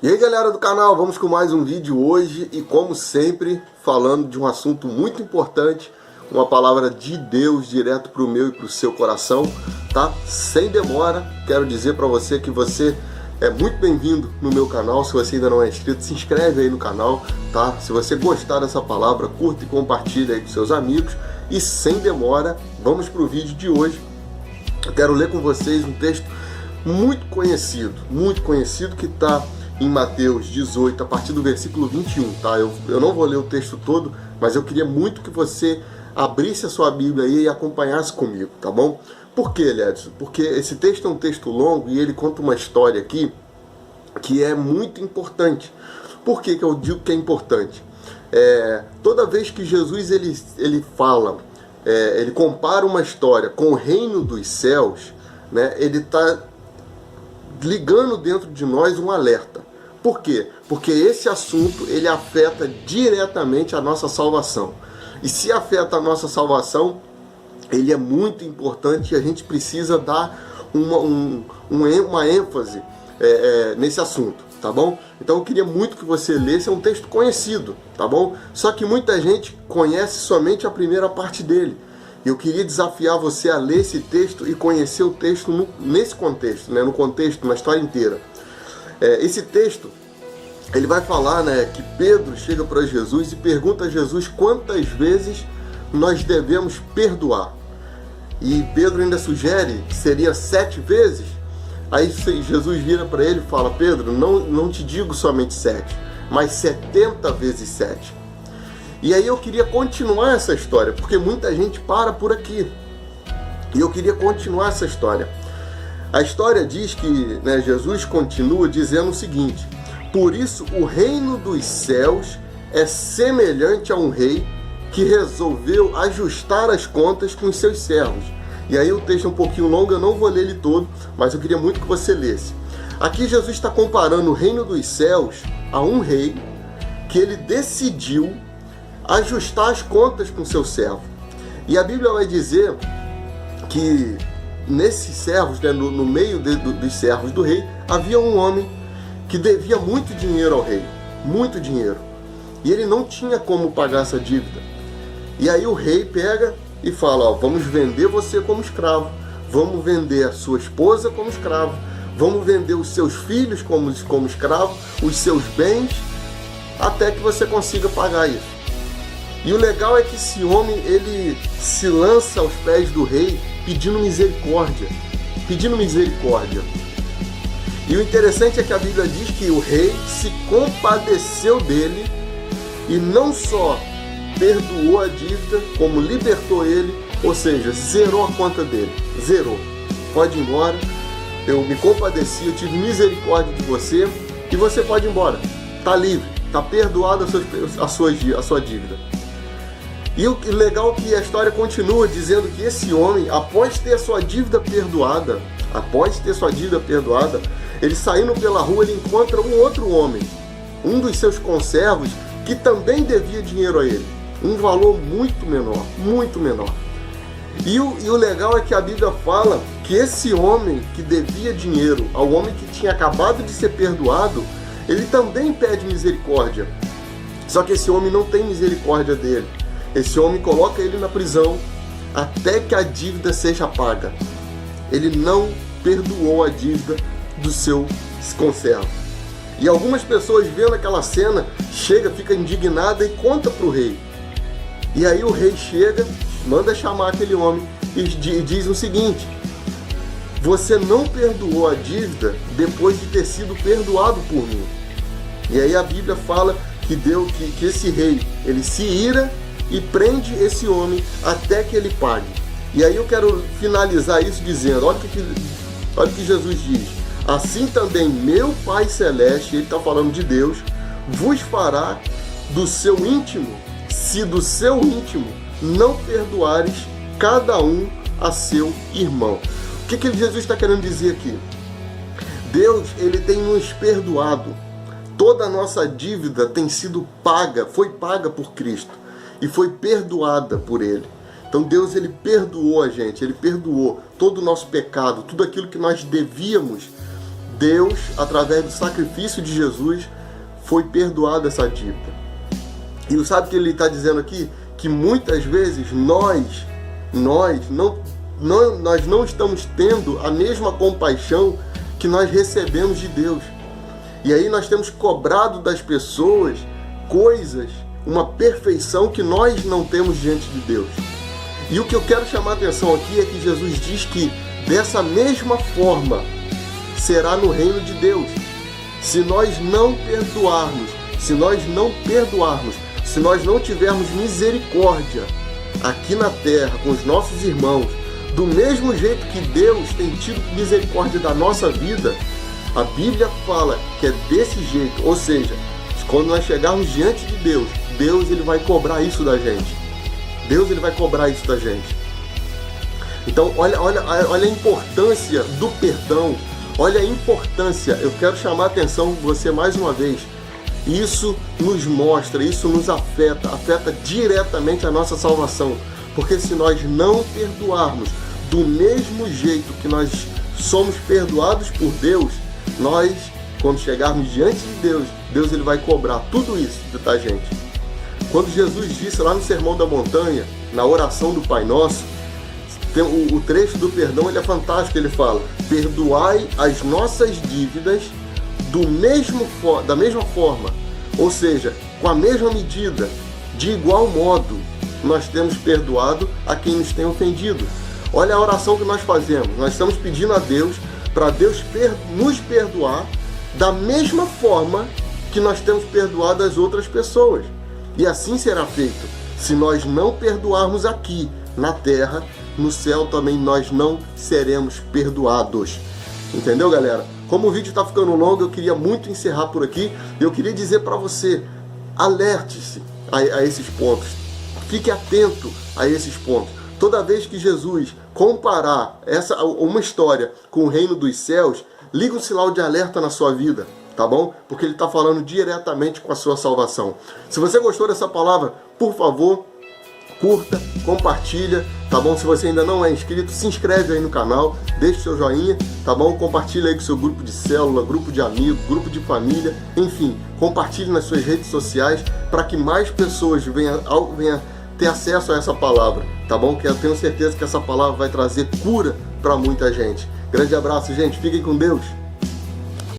E aí galera do canal, vamos com mais um vídeo hoje e como sempre falando de um assunto muito importante, uma palavra de Deus direto para o meu e para o seu coração, tá? Sem demora, quero dizer para você que você é muito bem-vindo no meu canal. Se você ainda não é inscrito, se inscreve aí no canal, tá? Se você gostar dessa palavra, curta e compartilha aí com seus amigos e sem demora, vamos para o vídeo de hoje. Eu quero ler com vocês um texto muito conhecido que está em Mateus 18, a partir do versículo 21, tá? Eu não vou ler o texto todo, mas eu queria muito que você abrisse a sua Bíblia aí e acompanhasse comigo, tá bom? Por quê, Edson? Porque esse texto é um texto longo e ele conta uma história aqui que é muito importante. Por que eu digo que é importante? Toda vez que Jesus ele fala, ele compara uma história com o reino dos céus, né, ele está ligando dentro de nós um alerta. Por quê? Porque esse assunto ele afeta diretamente a nossa salvação. E se afeta a nossa salvação, ele é muito importante e a gente precisa dar uma ênfase nesse assunto, tá bom? Então eu queria muito que você lesse, é um texto conhecido, tá bom? Só que muita gente conhece somente a primeira parte dele. Eu queria desafiar você a ler esse texto e conhecer o texto nesse contexto, né? No contexto, na história inteira. Esse texto, ele vai falar, né, que Pedro chega para Jesus e pergunta a Jesus quantas vezes nós devemos perdoar. E Pedro ainda sugere que seria 7 vezes. Aí Jesus vira para ele e fala: Pedro, não te digo somente 7, mas 70 vezes 7. E aí eu queria continuar essa história, porque muita gente para por aqui. E eu queria continuar essa história. A história diz que, né, Jesus continua dizendo o seguinte: por isso o reino dos céus é semelhante a um rei que resolveu ajustar as contas com os seus servos. E aí o texto é um pouquinho longo, eu não vou ler ele todo, mas eu queria muito que você lesse. Aqui Jesus está comparando o reino dos céus a um rei que ele decidiu ajustar as contas com seu servo. E a Bíblia vai dizer que nesses servos, né, no meio dos servos do rei, havia um homem que devia muito dinheiro ao rei, muito dinheiro. E ele não tinha como pagar essa dívida. E aí o rei pega e fala: vamos vender você como escravo, vamos vender a sua esposa como escravo, vamos vender os seus filhos como escravo, os seus bens, até que você consiga pagar isso. E o legal é que esse homem, ele se lança aos pés do rei pedindo misericórdia. E o interessante é que a Bíblia diz que o rei se compadeceu dele e não só perdoou a dívida, como libertou ele, ou seja, zerou a conta dele. Zerou. Pode ir embora, eu me compadeci, eu tive misericórdia de você e você pode ir embora. Está livre, está perdoada a sua dívida. E o legal é que a história continua dizendo que esse homem, após ter a sua dívida perdoada, ele saindo pela rua, ele encontra um outro homem, um dos seus conservos, que também devia dinheiro a ele, um valor muito menor. E o legal é que a Bíblia fala que esse homem que devia dinheiro ao homem que tinha acabado de ser perdoado, ele também pede misericórdia. Só que esse homem não tem misericórdia dele. Esse homem coloca ele na prisão até que a dívida seja paga. Ele não perdoou a dívida do seu conservo. E algumas pessoas vendo aquela cena, fica indignada e conta para o rei. E aí o rei chega, manda chamar aquele homem e diz o seguinte: você não perdoou a dívida depois de ter sido perdoado por mim. E aí a Bíblia fala que esse rei, ele se ira e prende esse homem até que ele pague. E aí eu quero finalizar isso dizendo, olha o que Jesus diz: assim também meu Pai Celeste, ele está falando de Deus, vos fará do seu íntimo, se do seu íntimo não perdoares cada um a seu irmão. O que Jesus está querendo dizer aqui? Deus, ele tem nos perdoado. Toda a nossa dívida tem sido paga, foi paga por Cristo e foi perdoada por Ele. Então Deus, ele perdoou a gente, ele perdoou todo o nosso pecado, tudo aquilo que nós devíamos Deus, através do sacrifício de Jesus, foi perdoada essa dívida. E sabe o que ele está dizendo aqui? Que muitas vezes nós não estamos tendo a mesma compaixão que nós recebemos de Deus. E aí nós temos cobrado das pessoas coisas, uma perfeição que nós não temos diante de Deus. E o que eu quero chamar a atenção aqui é que Jesus diz que dessa mesma forma será no reino de Deus. Se nós não perdoarmos, se nós não tivermos misericórdia aqui na terra com os nossos irmãos, do mesmo jeito que Deus tem tido misericórdia da nossa vida, a Bíblia fala que é desse jeito. Ou seja, quando nós chegarmos diante de Deus, ele vai cobrar isso da gente. Ele vai cobrar isso da gente. Então, olha a importância do perdão. Olha a importância. Eu quero chamar a atenção de você mais uma vez. Isso nos mostra, isso nos afeta diretamente a nossa salvação. Porque se nós não perdoarmos do mesmo jeito que nós somos perdoados por Deus, nós, quando chegarmos diante de Deus ele vai cobrar tudo isso da gente. Quando Jesus disse lá no Sermão da Montanha, na oração do Pai Nosso, o trecho do perdão ele é fantástico. Ele fala: perdoai as nossas dívidas da mesma forma, ou seja, com a mesma medida, de igual modo, nós temos perdoado a quem nos tem ofendido. Olha a oração que nós fazemos. Nós estamos pedindo a Deus para Deus nos perdoar da mesma forma que nós temos perdoado as outras pessoas. E assim será feito. Se nós não perdoarmos aqui na terra, no céu também nós não seremos perdoados. Entendeu, galera? Como o vídeo está ficando longo, eu queria muito encerrar por aqui. Eu queria dizer para você, alerte-se a esses pontos. Fique atento a esses pontos. Toda vez que Jesus comparar uma história com o reino dos céus, liga um sinal de alerta na sua vida, tá bom? Porque ele está falando diretamente com a sua salvação. Se você gostou dessa palavra, por favor, curta, compartilha, tá bom? Se você ainda não é inscrito, se inscreve aí no canal, deixa o seu joinha, tá bom? Compartilha aí com o seu grupo de célula, grupo de amigos, grupo de família, enfim, compartilhe nas suas redes sociais para que mais pessoas venham ter acesso a essa palavra, tá bom? Que eu tenho certeza que essa palavra vai trazer cura para muita gente. Grande abraço, gente. Fiquem com Deus.